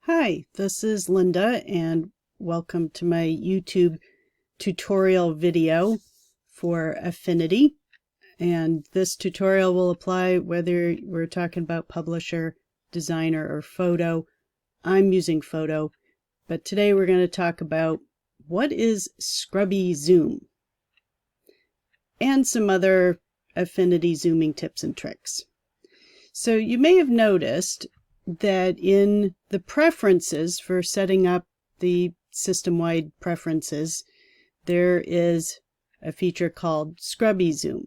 Hi, this is Linda and welcome to my YouTube tutorial video for Affinity. And this tutorial will apply whether we're talking about publisher, designer, or photo. I'm using photo, but today we're going to talk about what is Scrubby zoom and some other Affinity zooming tips and tricks. So you may have noticed that in the preferences for setting up the system-wide preferences, there is a feature called Scrubby Zoom.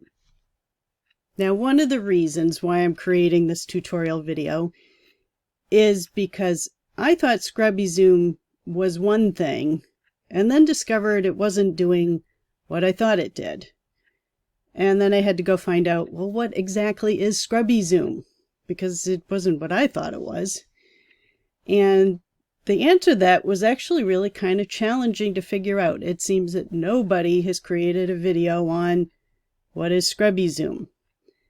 Now, one of the reasons why I'm creating this tutorial video is because I thought Scrubby Zoom was one thing and then discovered it wasn't doing what I thought it did. And then I had to go find out, well, what exactly is Scrubby Zoom? Because it wasn't what I thought it was. And the answer to that was actually really kind of challenging to figure out. It seems that nobody has created a video on what is Scrubby Zoom.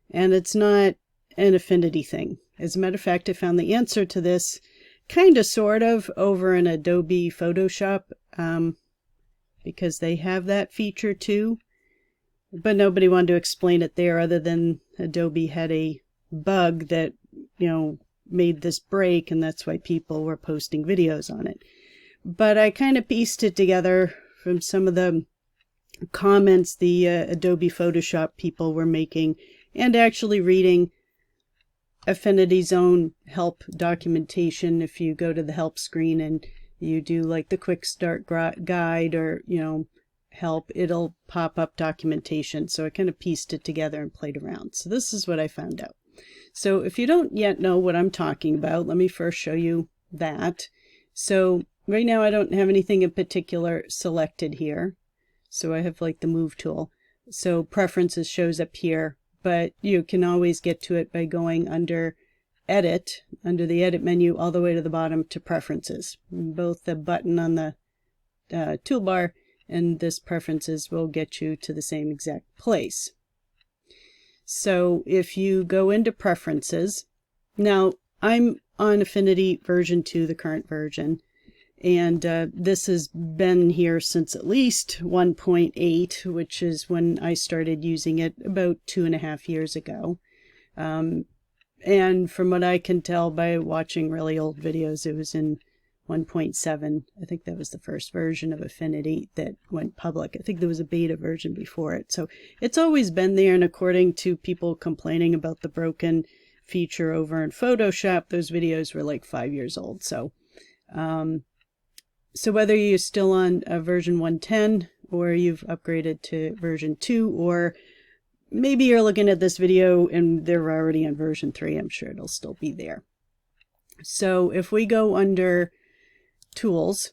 And it's not an Affinity thing. As a matter of fact, I found the answer to this kind of sort of over in Adobe Photoshop because they have that feature too. But nobody wanted to explain it there other than Adobe had a bug that, made this break, and that's why people were posting videos on it. But I kind of pieced it together from some of the comments the Adobe Photoshop people were making, and actually reading Affinity's own help documentation. If you go to the help screen and you do like the quick start guide or, help, it'll pop up documentation. So I kind of pieced it together and played around. So this is what I found out. So if you don't yet know what I'm talking about, let me first show you that. So right now I don't have anything in particular selected here. So I have like the move tool. So preferences shows up here, but you can always get to it by going under edit, under the edit menu, all the way to the bottom to preferences. Both the button on the toolbar and this preferences will get you to the same exact place. So if you go into preferences, now I'm on Affinity version 2, the current version, and this has been here since at least 1.8, which is when I started using it about 2.5 years ago. And from what I can tell by watching really old videos, it was in 1.7. I think that was the first version of Affinity that went public. I think there was a beta version before it. So it's always been there, and according to people complaining about the broken feature over in Photoshop, those videos were like 5 years old. So so whether you're still on version 1.10 or you've upgraded to version 2, or maybe you're looking at this video and they're already on version 3, I'm sure it'll still be there. So if we go under Tools,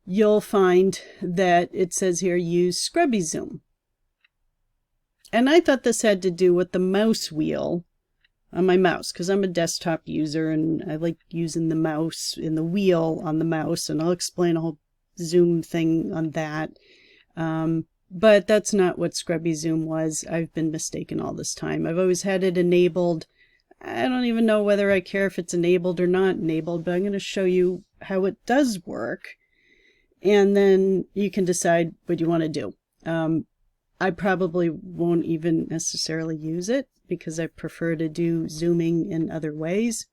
you'll find that it says here use Scrubby Zoom. And I thought this had to do with the mouse wheel on my mouse, because I'm a desktop user and I like using the mouse in the wheel on the mouse, and I'll explain a whole zoom thing on that. But that's not what Scrubby Zoom was. I've been mistaken all this time. I've always had it enabled. I don't even know whether I care if it's enabled or not enabled, but I'm going to show you how it does work. And then you can decide what you want to do. I probably won't even necessarily use it because I prefer to do zooming in other ways.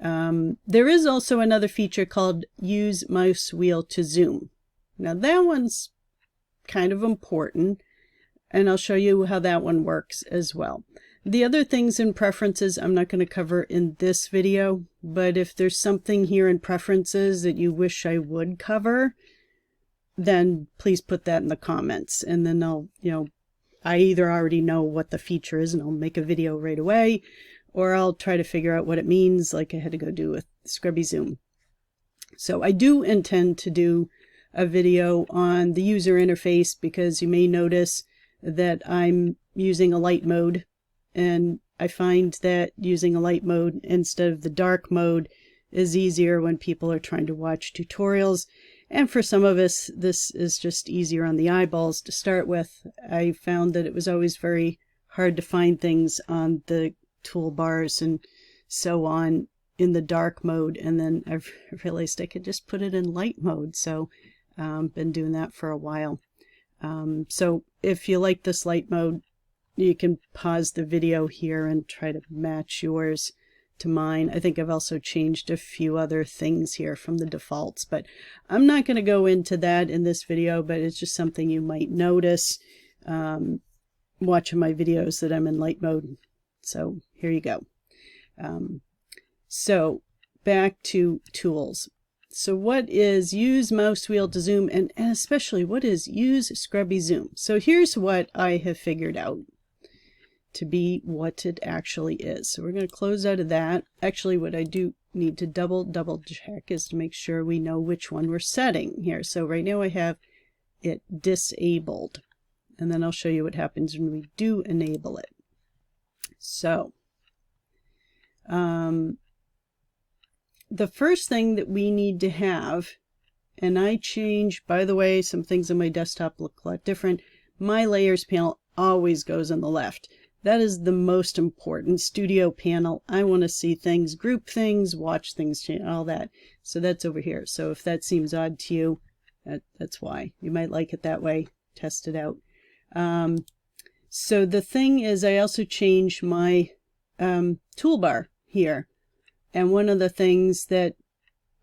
There is also another feature called use mouse wheel to zoom. Now that one's kind of important, and I'll show you how that one works as well. The other things in preferences I'm not going to cover in this video, but if there's something here in preferences that you wish I would cover, then please put that in the comments, and then I'll, I either already know what the feature is and I'll make a video right away, or I'll try to figure out what it means, like I had to go do with Scrubby Zoom. So I do intend to do a video on the user interface, because you may notice that I'm using a light mode. And I find that using a light mode instead of the dark mode is easier when people are trying to watch tutorials. And for some of us, this is just easier on the eyeballs to start with. I found that it was always very hard to find things on the toolbars and so on in the dark mode, and then I've realized I could just put it in light mode. So been doing that for a while. So if you like this light mode, you can pause the video here and try to match yours to mine. I think I've also changed a few other things here from the defaults, but I'm not going to go into that in this video, but it's just something you might notice watching my videos that I'm in light mode. So here you go. So back to tools. So what is use mouse wheel to zoom, and especially what is use Scrubby zoom? So here's what I have figured out to be what it actually is. So we're going to close out of that. Actually, what I do need to double check is to make sure we know which one we're setting here. So right now I have it disabled, and then I'll show you what happens when we do enable it. So the first thing that we need to have, and I change, by the way, some things on my desktop look a lot different. My layers panel always goes on the left. That is the most important studio panel. I want to see things, group things, watch things change, all that. So that's over here. So if that seems odd to you, that's why. You might like it that way. Test it out. So the thing is, I also changed my toolbar here. And one of the things that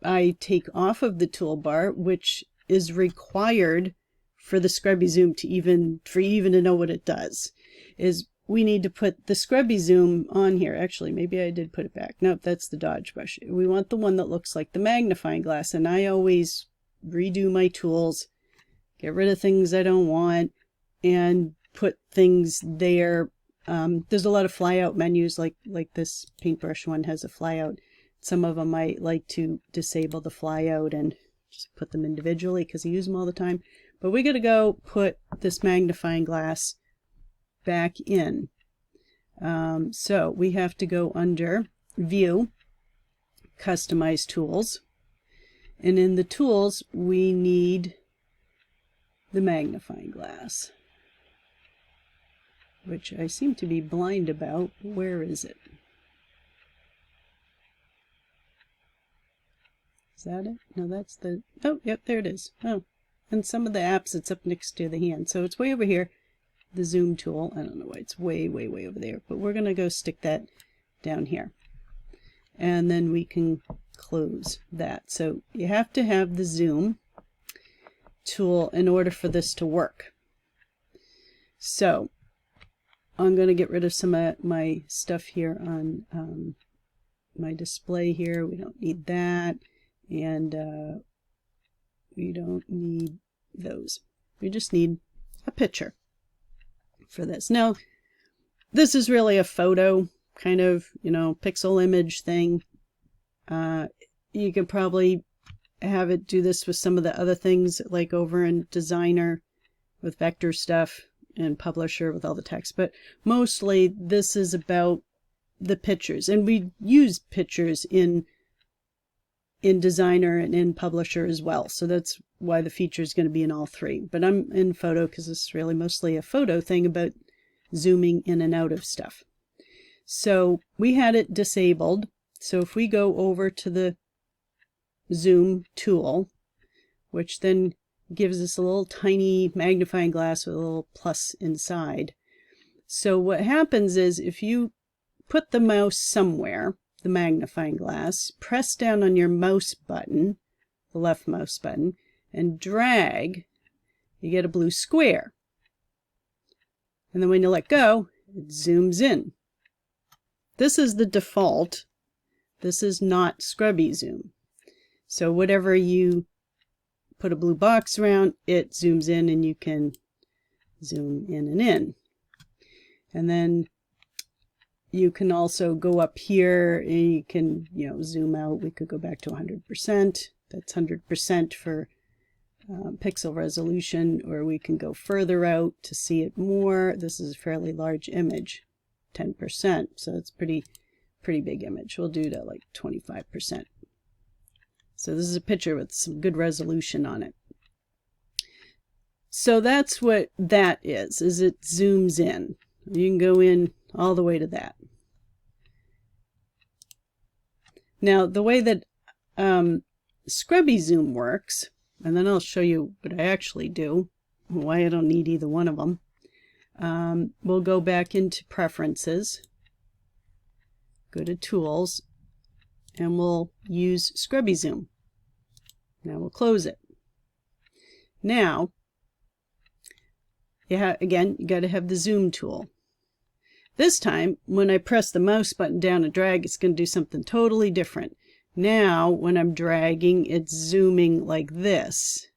I take off of the toolbar, which is required for the Scrubby zoom to even to know what it does, is we need to put the Scrubby zoom on here. Actually, maybe I did put it back. Nope, that's the dodge brush. We want the one that looks like the magnifying glass, and I always redo my tools, get rid of things I don't want, and put things there. There's a lot of flyout menus, like this paintbrush one has a flyout. Some of them I like to disable the flyout and just put them individually because I use them all the time. But we got to go put this magnifying glass back in. So we have to go under View, Customize Tools, and in the tools we need the magnifying glass, which I seem to be blind about. Where is it? Is that it? No, that's the... Oh, yep, there it is. Oh, and some of the apps, it's up next to the hand. So it's way over here, the zoom tool. I don't know why it's way over there, but we're going to go stick that down here. And then we can close that. So you have to have the zoom tool in order for this to work. So I'm going to get rid of some of my stuff here on my display here. We don't need that, and we don't need those. We just need a picture for this. Now, this is really a photo kind of, pixel image thing. You could probably have it do this with some of the other things, like over in Designer with vector stuff, and Publisher with all the text, but mostly this is about the pictures, and we use pictures in Designer and in Publisher as well, so that's why the feature is going to be in all three. But I'm in Photo because it's really mostly a photo thing about zooming in and out of stuff. So we had it disabled, so if we go over to the zoom tool, which then gives us a little tiny magnifying glass with a little plus inside. So what happens is, if you put the mouse somewhere, the magnifying glass, press down on your mouse button, the left mouse button, and drag, you get a blue square. And then when you let go, it zooms in. This is the default. This is not Scrubby zoom. So whatever you put a blue box around, it zooms in, and you can zoom in and in. And then you can also go up here and you can, zoom out. We could go back to 100%. That's 100% for pixel resolution, or we can go further out to see it more. This is a fairly large image, 10%. So it's pretty big image. We'll do that like 25%. So this is a picture with some good resolution on it. So that's what that is it zooms in. You can go in all the way to that. Now, the way that Scrubby Zoom works, and then I'll show you what I actually do, why I don't need either one of them. We'll go back into Preferences, go to Tools, and we'll use Scrubby Zoom. Now we'll close it. Now, again, you got to have the Zoom tool. This time, when I press the mouse button down and drag, it's going to do something totally different. Now, when I'm dragging, it's zooming like this.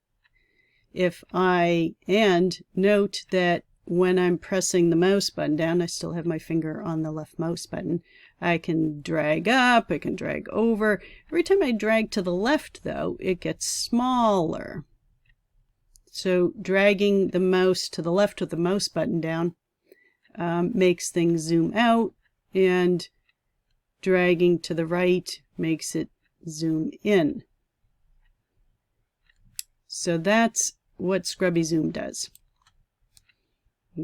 And note that when I'm pressing the mouse button down, I still have my finger on the left mouse button. I can drag up, I can drag over. Every time I drag to the left, though, it gets smaller. So dragging the mouse to the left with the mouse button down makes things zoom out, and dragging to the right makes it zoom in. So that's what Scrubby Zoom does.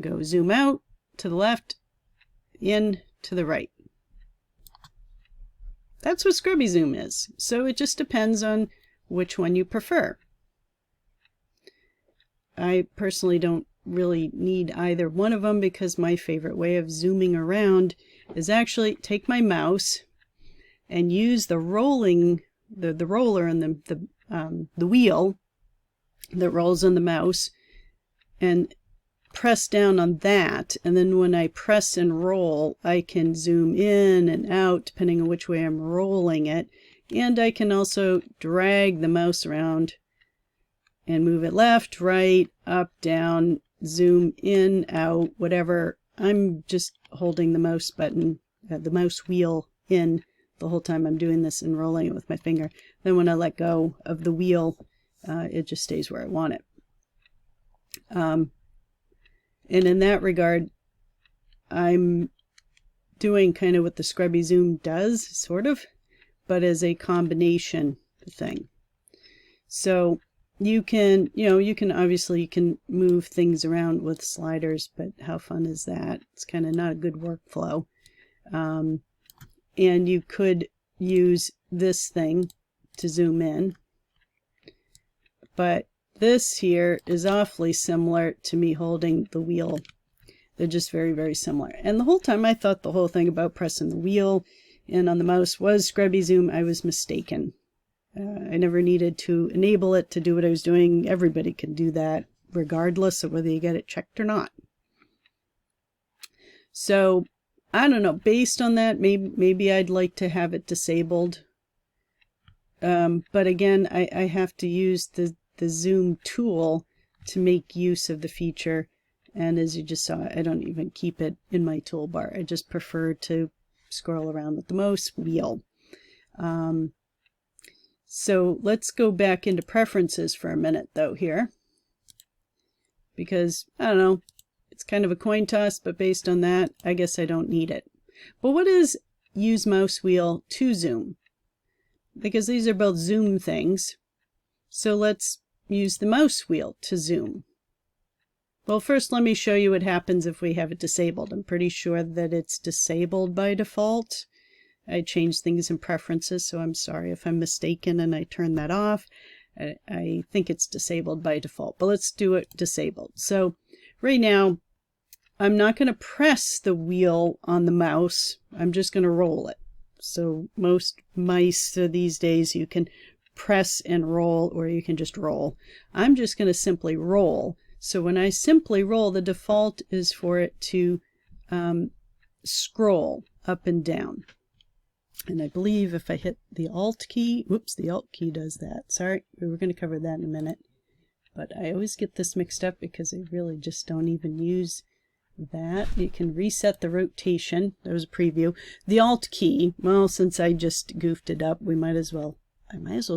Go zoom out to the left, in to the right. That's what Scrubby Zoom is. So it just depends on which one you prefer. I personally don't really need either one of them, because my favorite way of zooming around is actually take my mouse and use the rolling, the roller and the wheel that rolls on the mouse, and press down on that, and then when I press and roll, I can zoom in and out depending on which way I'm rolling it, and I can also drag the mouse around and move it left, right, up, down, zoom in, out, whatever. I'm just holding the mouse button, the mouse wheel in the whole time I'm doing this and rolling it with my finger. Then when I let go of the wheel, it just stays where I want it. And in that regard, I'm doing kind of what the Scrubby Zoom does, sort of, but as a combination thing. So you can obviously you can move things around with sliders, but how fun is that? It's kind of not a good workflow. And you could use this thing to zoom in, but this here is awfully similar to me holding the wheel. They're just very, very similar. And the whole time I thought the whole thing about pressing the wheel and on the mouse was Scrubby Zoom. I was mistaken. I never needed to enable it to do what I was doing. Everybody can do that, regardless of whether you get it checked or not. So, I don't know. Based on that, maybe I'd like to have it disabled. But again, I have to use the Zoom tool to make use of the feature. And as you just saw, I don't even keep it in my toolbar. I just prefer to scroll around with the mouse wheel. So let's go back into preferences for a minute though here, because I don't know, it's kind of a coin toss, but based on that, I guess I don't need it. But what is use mouse wheel to zoom? Because these are both zoom things. So let's use the mouse wheel to zoom. Well, first let me show you what happens if we have it disabled. I'm pretty sure that it's disabled by default. I changed things in preferences, so I'm sorry if I'm mistaken and I turn that off. I think it's disabled by default, but let's do it disabled. So right now, I'm not going to press the wheel on the mouse. I'm just going to roll it. So most mice these days, you can press and roll, or you can just roll. I'm just going to simply roll. So when I simply roll, the default is for it to scroll up and down. And I believe if I hit the Alt key, whoops, the Alt key does that. Sorry, we were going to cover that in a minute. But I always get this mixed up because I really just don't even use that. You can reset the rotation. That was a preview. The Alt key, well, since I just goofed it up, I might as well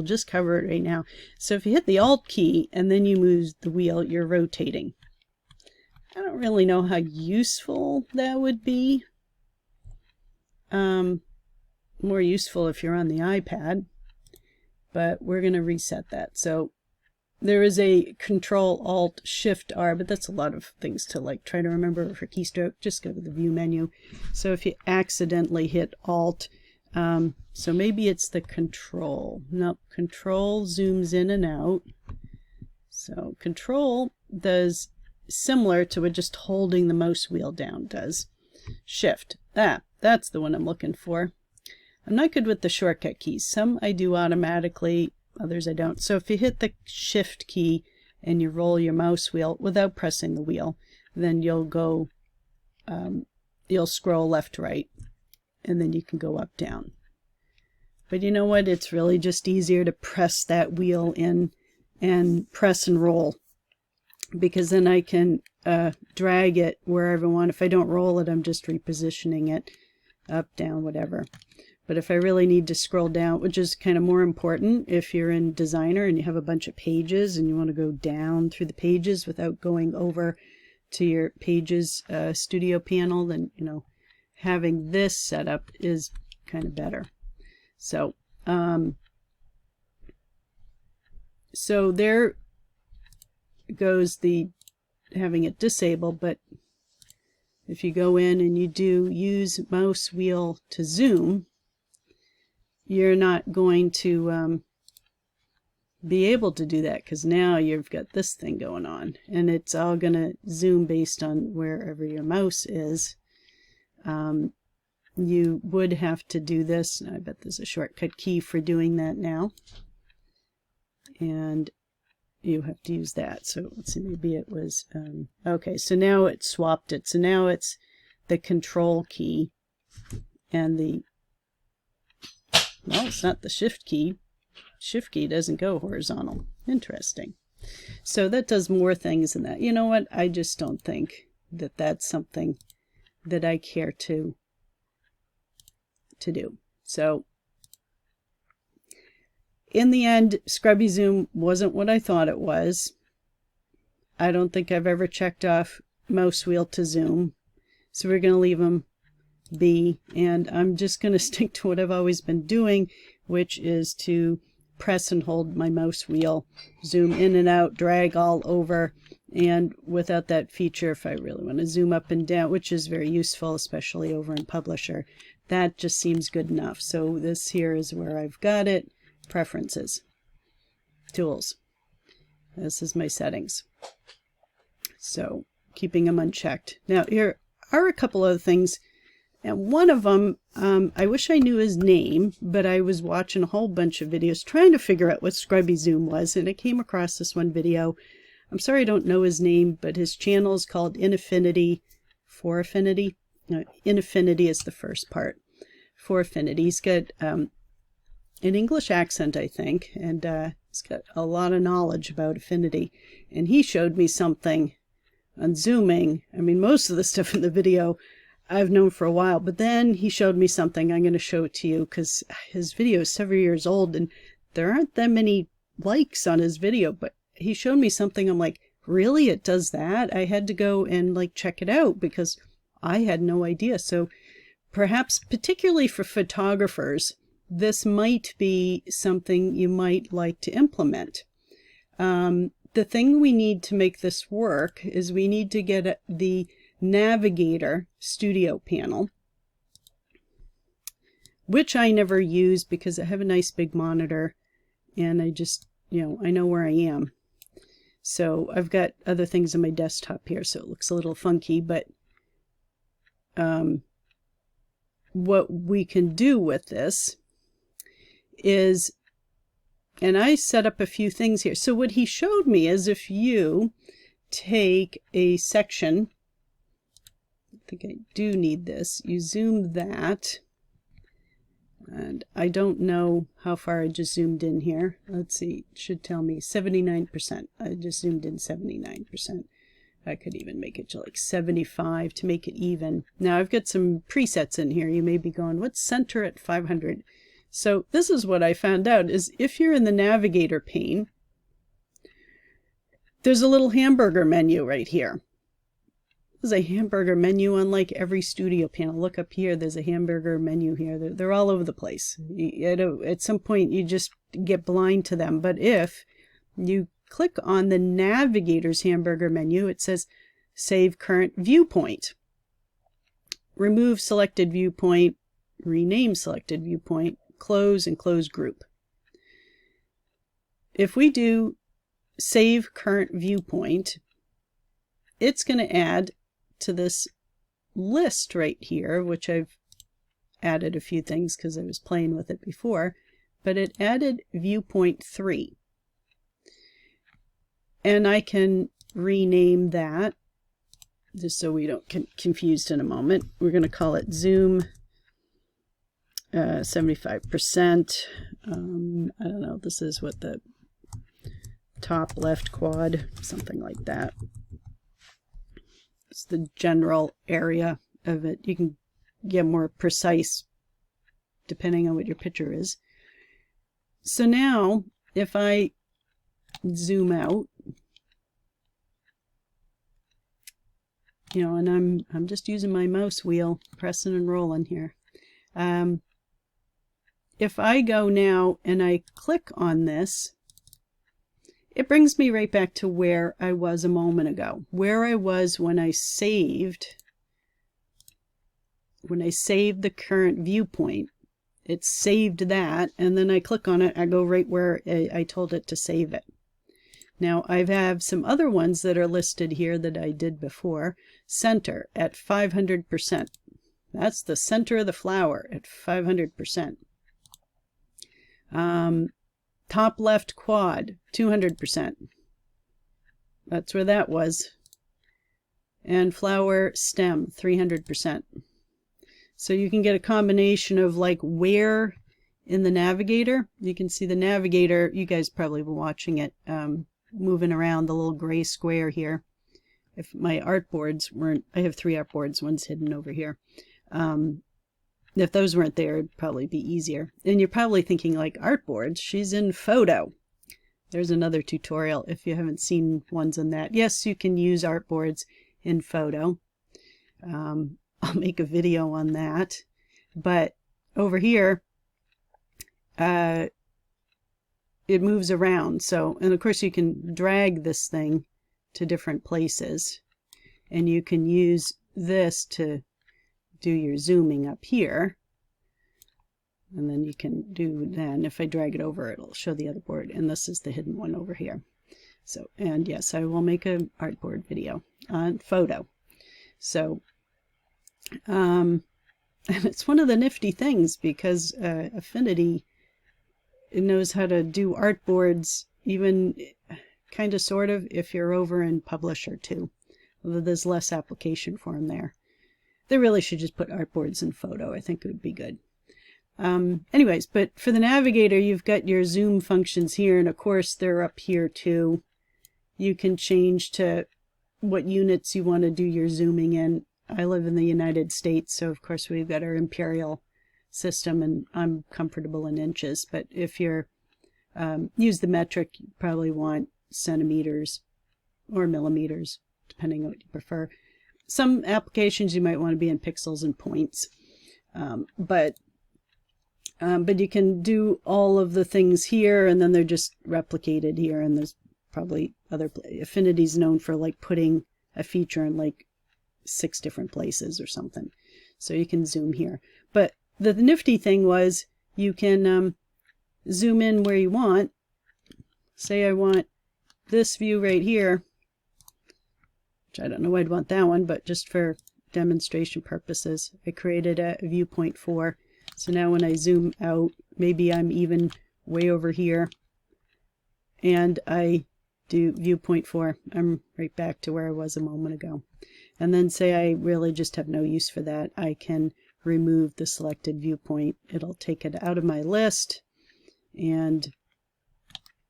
just cover it right now. So if you hit the Alt key and then you move the wheel, you're rotating. I don't really know how useful that would be. More useful if you're on the iPad, but we're going to reset that. So there is a Control-Alt-Shift-R, but that's a lot of things to try to remember for keystroke. Just go to the View menu. So if you accidentally hit Alt, So maybe it's the control. Nope, control zooms in and out. So control does similar to what just holding the mouse wheel down does. Shift, that's the one I'm looking for. I'm not good with the shortcut keys. Some I do automatically, others I don't. So if you hit the shift key and you roll your mouse wheel without pressing the wheel, then you'll go, you'll scroll left, right, and then you can go up, down. But you know what? It's really just easier to press that wheel in and press and roll, because then I can drag it wherever I want. If I don't roll it, I'm just repositioning it up, down, whatever. But if I really need to scroll down, which is kind of more important if you're in Designer and you have a bunch of pages and you want to go down through the pages without going over to your Pages studio panel, then, you know, having this set up is kind of better. So, so there goes the having it disabled, but if you go in and you do use mouse wheel to zoom, you're not going to be able to do that, because now you've got this thing going on and it's all going to zoom based on wherever your mouse is. You would have to do this. I bet there's a shortcut key for doing that now. And you have to use that. So let's see, maybe it was, okay, so now it swapped it. So now it's the control key and the, well, it's not the shift key. Shift key doesn't go horizontal. Interesting. So that does more things than that. You know what? I just don't think that that's something that I care to do. So in the end, Scrubby Zoom wasn't what I thought it was. I don't think I've ever checked off mouse wheel to zoom. So we're going to leave them be, and I'm just going to stick to what I've always been doing, which is to press and hold my mouse wheel, zoom in and out, drag all over. And without that feature, if I really want to zoom up and down, which is very useful, especially over in Publisher, that just seems good enough. So this here is where I've got it. Preferences, tools. This is my settings. So keeping them unchecked. Now here are a couple other things. And one of them, I wish I knew his name, but I was watching a whole bunch of videos trying to figure out what Scrubby Zoom was, and I came across this one video. I'm sorry I don't know his name, but his channel is called Affinity. For Affinity? No, Affinity is the first part. For Affinity. He's got an English accent, I think, and he's got a lot of knowledge about Affinity. And he showed me something on zooming. I mean, most of the stuff in the video I've known for a while, but then he showed me something. I'm going to show it to you because his video is several years old and there aren't that many likes on his video, but he showed me something. I'm like, really? It does that? I had to go and like check it out because I had no idea. So perhaps particularly for photographers, this might be something you might like to implement. The thing we need to make this work is we need to get the Navigator studio panel, which I never use because I have a nice big monitor and I just, you know, I know where I am. So I've got other things on my desktop here, so it looks a little funky, but what we can do with this is, and I set up a few things here. So what he showed me is if you take a section, I think I do need this, you zoom that, and I don't know how far I just zoomed in here. Let's see, it should tell me 79%. I just zoomed in 79%. I could even make it to like 75 to make it even. Now I've got some presets in here. You may be going, what's center at 500? So this is what I found out is if you're in the Navigator pane, there's a little hamburger menu right here. There's a hamburger menu on like every studio panel. Look up here, there's a hamburger menu here. They're all over the place. At some point you just get blind to them. But if you click on the Navigator's hamburger menu, it says Save Current Viewpoint. Remove selected viewpoint, rename selected viewpoint, close and close group. If we do save current viewpoint, it's going to add to this list right here, which I've added a few things because I was playing with it before, but it added viewpoint 3. And I can rename that, just so we don't get confused in a moment. We're going to call it zoom 75%. I don't know, this is what the top left quad, something like that. It's the general area of it. You can get more precise depending on what your picture is. So now if I zoom out, you know, and I'm just using my mouse wheel, pressing and rolling here. If I go now and I click on this, it brings me right back to where I was a moment ago, where I was when I saved the current viewpoint. It saved that, and then I click on it, I go right where I told it to save it. Now I have some other ones that are listed here that I did before. Center at 500%. That's the center of the flower at 500%. Top left quad, 200%. That's where that was. And flower stem, 300%. So you can get a combination of like where in the navigator. You can see the navigator, you guys probably been watching it, moving around the little gray square here. If my artboards weren't, I have 3 artboards, one's hidden over here. If those weren't there, it'd probably be easier. And you're probably thinking like, artboards, she's in photo. There's another tutorial if you haven't seen ones on that. Yes, you can use artboards in photo. I'll make a video on that. But over here, it moves around. So, and of course you can drag this thing to different places. And you can use this to do your zooming up here, and then you can do then if I drag it over, it'll show the other board, and this is the hidden one over here. So, and yes, I will make an artboard video on photo. So and it's one of the nifty things because Affinity knows how to do artboards, even kind of sort of if you're over in Publisher too, although there's less application for them there. They really should just put artboards in photo. I think it would be good. Anyways, but for the navigator, you've got your zoom functions here, and of course they're up here too. You can change to what units you want to do your zooming in. I live in the United States, so of course we've got our imperial system, and I'm comfortable in inches. But if you're use the metric, you probably want centimeters or millimeters, depending on what you prefer. Some applications you might want to be in pixels and points, but you can do all of the things here, and then they're just replicated here. And there's probably other Affinity's known for like putting a feature in like 6 different places or something, so you can zoom here. But the nifty thing was you can zoom in where you want. Say I want this view right here. I don't know why I'd want that one, but just for demonstration purposes, I created a viewpoint 4. So now when I zoom out, maybe I'm even way over here, and I do viewpoint 4. I'm right back to where I was a moment ago. And then say I really just have no use for that, I can remove the selected viewpoint. It'll take it out of my list, and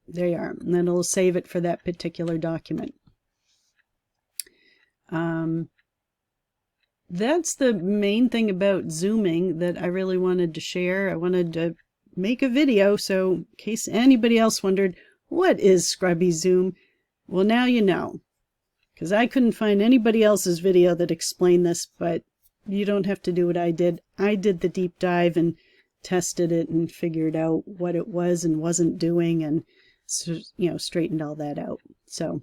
there you are. And then it'll save it for that particular document. That's the main thing about zooming that I really wanted to share. I wanted to make a video, so in case anybody else wondered, what is Scrubby Zoom? Well, now you know, because I couldn't find anybody else's video that explained this, but you don't have to do what I did. I did the deep dive and tested it and figured out what it was and wasn't doing, and straightened all that out. So,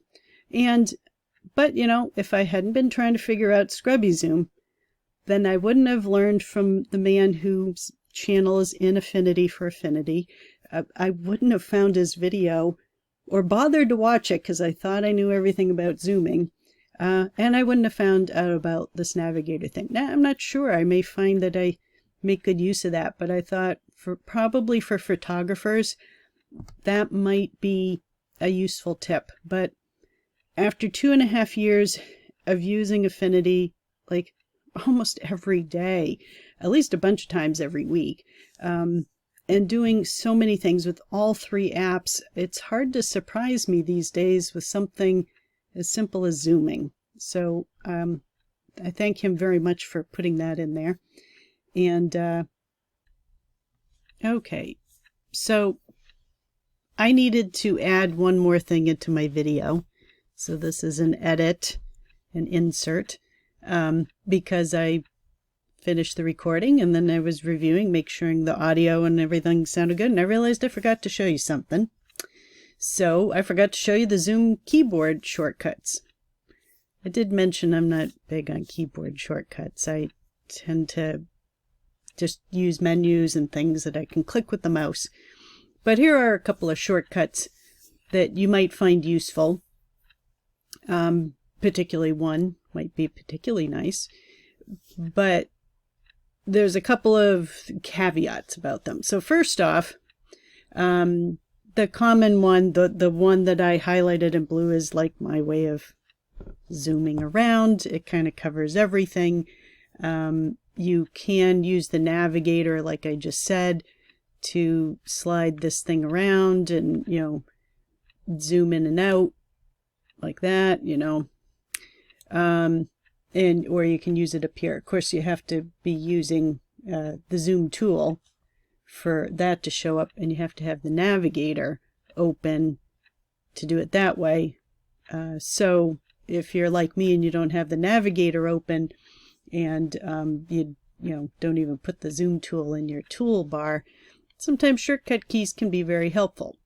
but if I hadn't been trying to figure out Scrubby Zoom, then I wouldn't have learned from the man whose channel is in Affinity for Affinity. I wouldn't have found his video or bothered to watch it because I thought I knew everything about zooming. And I wouldn't have found out about this navigator thing. Now, I'm not sure. I may find that I make good use of that, but I thought probably for photographers, that might be a useful tip. But after 2.5 years of using Affinity, like almost every day, at least a bunch of times every week, and doing so many things with all 3 apps, it's hard to surprise me these days with something as simple as zooming. So I thank him very much for putting that in there. And okay, so I needed to add one more thing into my video. So this is an edit, an insert, because I finished the recording and then I was reviewing, make sure the audio and everything sounded good, and I realized I forgot to show you something. So I forgot to show you the Zoom keyboard shortcuts. I did mention I'm not big on keyboard shortcuts. I tend to just use menus and things that I can click with the mouse. But here are a couple of shortcuts that you might find useful. Particularly one might be particularly nice. But there's a couple of caveats about them. So first off, the common one, the one that I highlighted in blue is like my way of zooming around. It kind of covers everything. You can use the navigator, like I just said, to slide this thing around and, zoom in and out like that, or you can use it up here. Of course, you have to be using the zoom tool for that to show up, and you have to have the navigator open to do it that way. So if you're like me and you don't have the navigator open, and you don't even put the zoom tool in your toolbar, sometimes shortcut keys can be very helpful.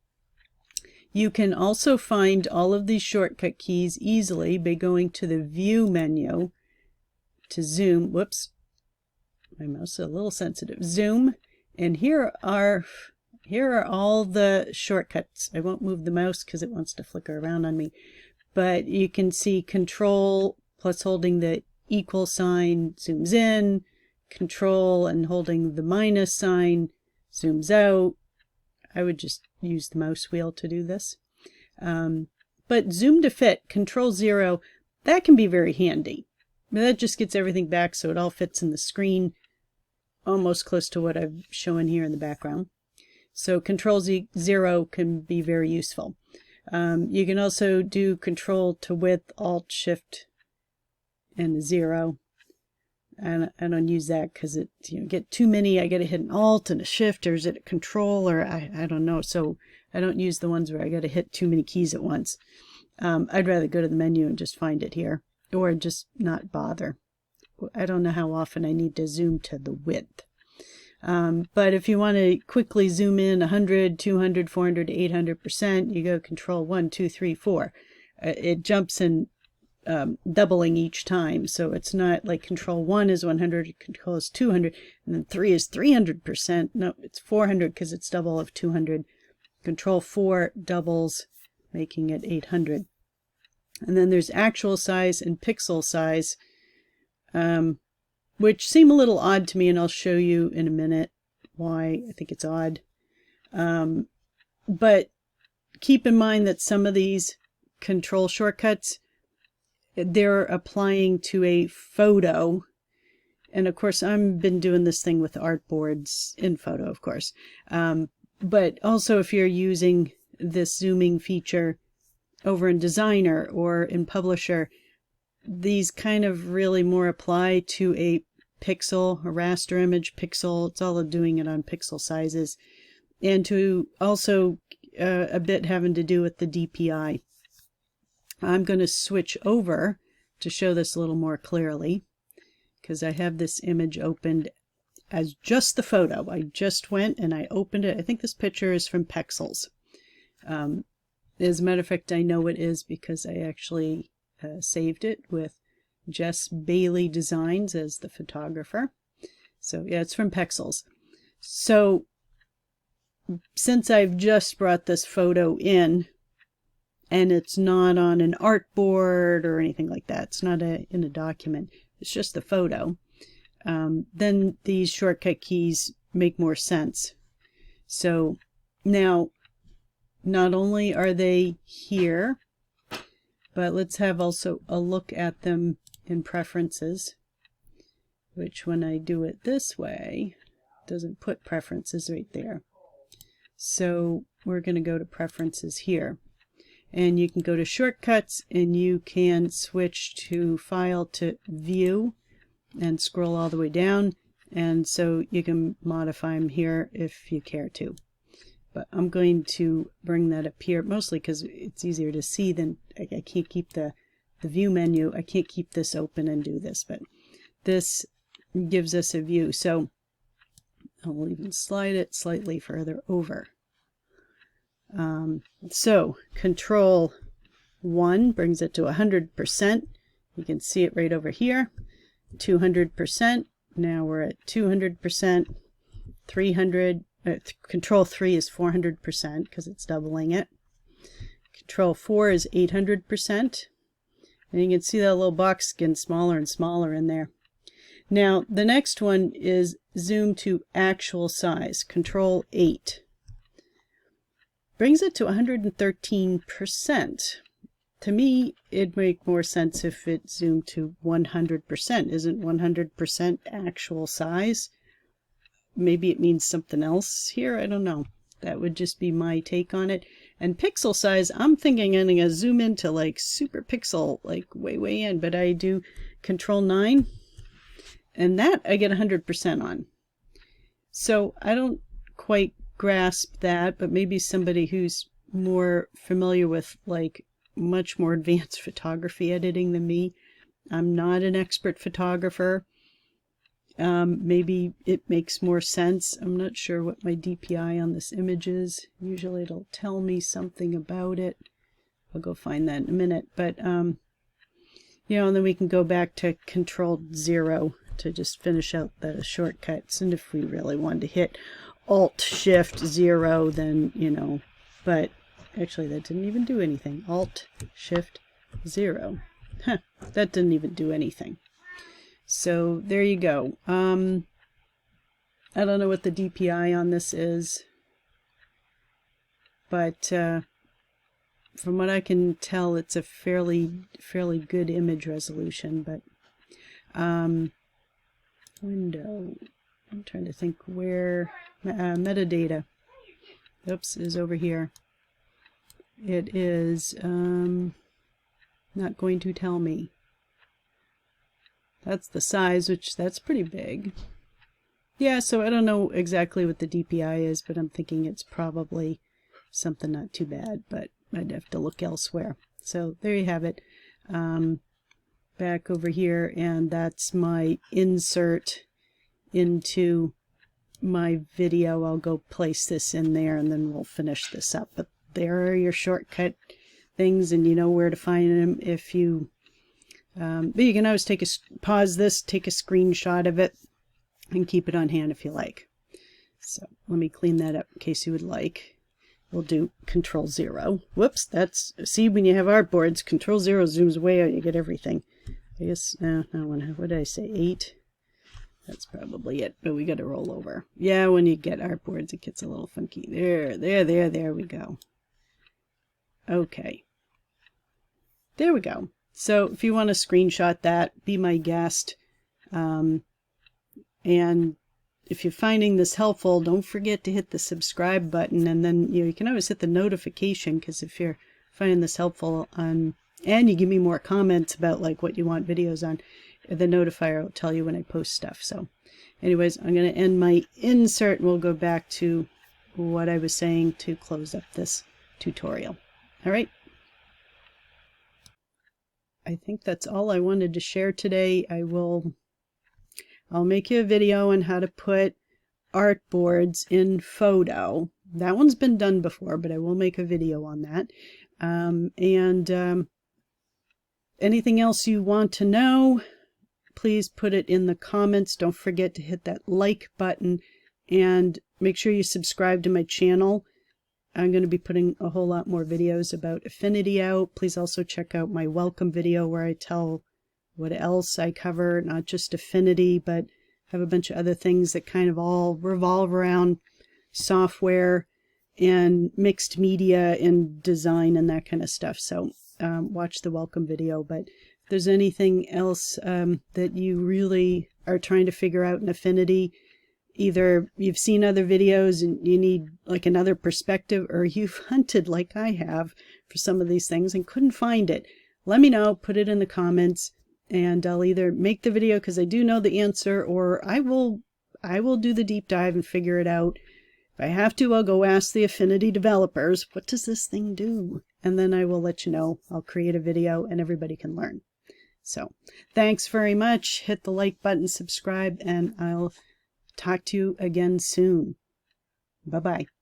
You can also find all of these shortcut keys easily by going to the View menu to zoom. Whoops, my mouse is a little sensitive. Zoom, and here are all the shortcuts. I won't move the mouse because it wants to flicker around on me. But you can see Control plus holding the equal sign zooms in, Control and holding the minus sign zooms out. I would just use the mouse wheel to do this. But zoom to fit, Control 0, that can be very handy. That just gets everything back so it all fits in the screen, almost close to what I've shown here in the background. So Control 0 can be very useful. You can also do Control to width, Alt, Shift, and 0. And I don't use that because it get too many. I got to hit an Alt and a Shift, or is it a Control, or I don't know. So I don't use the ones where I got to hit too many keys at once. I'd rather go to the menu and just find it here, or just not bother. I don't know how often I need to zoom to the width. But if you want to quickly zoom in 100, 200, 400, 800%, you go Control 1, 2, 3, 4. It jumps in doubling each time, so it's not like Control 1 is 100, Control is 200, and then 3 is 300%. No, it's 400 because it's double of 200. Control 4 doubles, making it 800. And then there's actual size and pixel size, which seem a little odd to me, and I'll show you in a minute why I think it's odd. But keep in mind that some of these control shortcuts, they're applying to a photo. And of course, I've been doing this thing with artboards in photo, of course. But also if you're using this zooming feature over in Designer or in Publisher, these kind of really more apply to a pixel, a raster image pixel. It's all doing it on pixel sizes. And to also a bit having to do with the DPI. I'm going to switch over to show this a little more clearly because I have this image opened as just the photo. I just went and I opened it. I think this picture is from Pexels. As a matter of fact, I know it is because I actually saved it with Jess Bailey Designs as the photographer. So yeah, it's from Pexels. So since I've just brought this photo in, and it's not on an artboard or anything like that, it's not in a document, it's just the photo, then these shortcut keys make more sense. So now, not only are they here, but let's have also a look at them in preferences, which when I do it this way, doesn't put preferences right there. So we're going to go to preferences here. And you can go to shortcuts and you can switch to file to view and scroll all the way down. And so you can modify them here if you care to. But I'm going to bring that up here mostly because it's easier to see than I can't keep the view menu. I can't keep this open and do this, but this gives us a view. So I'll even slide it slightly further over. So Control 1 brings it to 100%. You can see it right over here. 200%. Now we're at 200%. 300. Control 3 is 400% because it's doubling it. Control 4 is 800%. And you can see that little box getting smaller and smaller in there. Now the next one is zoom to actual size. Control 8. Brings it to 113%. To me, it'd make more sense if it zoomed to 100%. Isn't 100% actual size? Maybe it means something else here. I don't know. That would just be my take on it. And pixel size, I'm thinking I'm going to zoom into like super pixel, like way in. But I do Control 9. And that I get 100% on. So I don't quite grasp that, but maybe somebody who's more familiar with like much more advanced photography editing than me. I'm not an expert photographer. Maybe it makes more sense. I'm not sure what my DPI on this image is. Usually it'll tell me something about it. I'll go find that in a minute. But you know, and then we can go back to Control 0 to just finish out the shortcuts. And if we really wanted to hit Alt-Shift-0, then, you know, but actually that didn't even do anything. Alt-Shift-0. Huh, that didn't even do anything. So there you go. I don't know what the DPI on this is, but from what I can tell, it's a fairly good image resolution. But window, I'm trying to think where metadata. Oops, is over here. It is not going to tell me. That's the size, which that's pretty big. Yeah, so I don't know exactly what the DPI is, but I'm thinking it's probably something not too bad, but I'd have to look elsewhere. So there you have it. Back over here, and that's my insert into my video. I'll go place this in there and then we'll finish this up. But there are your shortcut things, and you know where to find them if you but you can always pause this, take a screenshot of it, and keep it on hand if you like. So let me clean that up in case you would like. We'll do Control 0. Whoops, see, when you have artboards, Control 0 zooms way out, you get everything. I guess, what did I say, 8? That's probably it, but we got to roll over. Yeah, when you get artboards, it gets a little funky. There we go. Okay. There we go. So if you want to screenshot that, be my guest. And if you're finding this helpful, don't forget to hit the subscribe button, and then you can always hit the notification, because if you're finding this helpful and you give me more comments about like what you want videos on, the notifier will tell you when I post stuff. So anyways, I'm going to end my insert and we'll go back to what I was saying to close up this tutorial. All right. I think that's all I wanted to share today. I'll make you a video on how to put artboards in photo. That one's been done before, but I will make a video on that. anything else you want to know, please put it in the comments. Don't forget to hit that like button and make sure you subscribe to my channel. I'm going to be putting a whole lot more videos about Affinity out. Please also check out my welcome video where I tell what else I cover, not just Affinity, but have a bunch of other things that kind of all revolve around software and mixed media and design and that kind of stuff. So watch the welcome video. But if there's anything else that you really are trying to figure out in Affinity, either you've seen other videos and you need like another perspective, or you've hunted like I have for some of these things and couldn't find it, let me know, put it in the comments, and I'll either make the video because I do know the answer, or I will do the deep dive and figure it out. If I have to, I'll go ask the Affinity developers, what does this thing do? And then I will let you know. I'll create a video and everybody can learn. So thanks very much. Hit the like button, subscribe, and I'll talk to you again soon. Bye-bye.